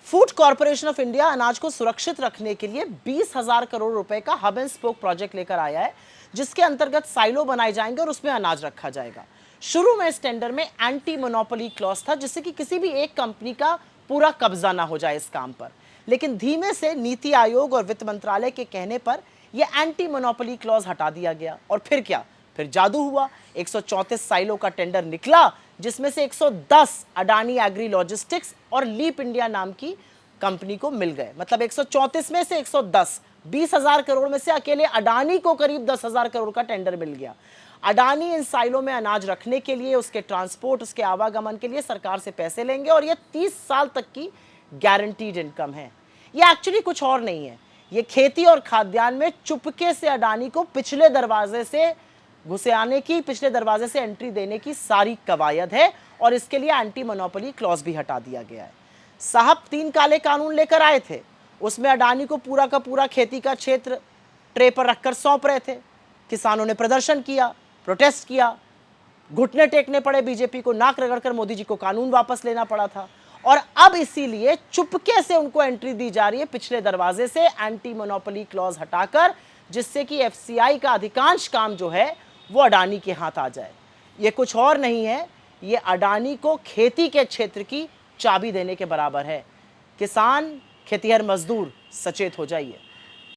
Food corporation of India अनाज को सुरक्षित रखने के लिए 20,000 करोड़ रुपए का हब एंड स्पोक प्रोजेक्ट लेकर आया है, जिसके अंतर्गत साइलो बनाए जाएंगे और उसमें अनाज रखा जाएगा। शुरू में इस टेंडर में एंटी मोनोपोली क्लॉज था, जिससे कि किसी भी एक कंपनी का पूरा कब्जा ना हो जाए इस काम पर। लेकिन धीमे से नीति आयोग और वित्त मंत्रालय के कहने पर यह एंटी मोनोपोली क्लॉज हटा दिया गया। और फिर क्या, फिर जादू हुआ। 134 साइलो का टेंडर निकला, जिसमें से 110 अडानी एग्री लॉजिस्टिक्स और लीप इंडिया नाम की कंपनी को मिल गए। मतलब 134 में से 110, 20,000 करोड़ में से अकेले अडानी को करीब 10,000 करोड़ का टेंडर मिल गया। अडानी इन साइलो में अनाज रखने के लिए, उसके ट्रांसपोर्ट, उसके आवागमन के लिए सरकार से पैसे लेंगे और यह 30 साल तक की गारंटीड इनकम है। यह एक्चुअली कुछ और नहीं है, यह खेती और खाद्यान्न में चुपके से अडानी को पिछले दरवाजे से घुसे आने की, पिछले दरवाजे से एंट्री देने की सारी कवायद है। और इसके लिए एंटी मोनोपोली क्लॉज भी हटा दिया गया है। साहब 3 काले कानून लेकर आए थे, उसमें अडानी को पूरा का पूरा खेती का क्षेत्र ट्रे पर रखकर सौंप रहे थे। किसानों ने प्रदर्शन किया, प्रोटेस्ट किया, घुटने टेकने पड़े बीजेपी को, नाक रगड़कर मोदी जी को कानून वापस लेना पड़ा था। और अब इसीलिए चुपके से उनको एंट्री दी जा रही है पिछले दरवाजे से, एंटी मोनोपोली क्लॉज हटाकर, जिससे कि एफसीआई का अधिकांश काम जो है वो अडानी के हाथ आ जाए। ये कुछ और नहीं है, ये अडानी को खेती के क्षेत्र की चाबी देने के बराबर है। किसान, खेतीहर मजदूर, सचेत हो जाइए।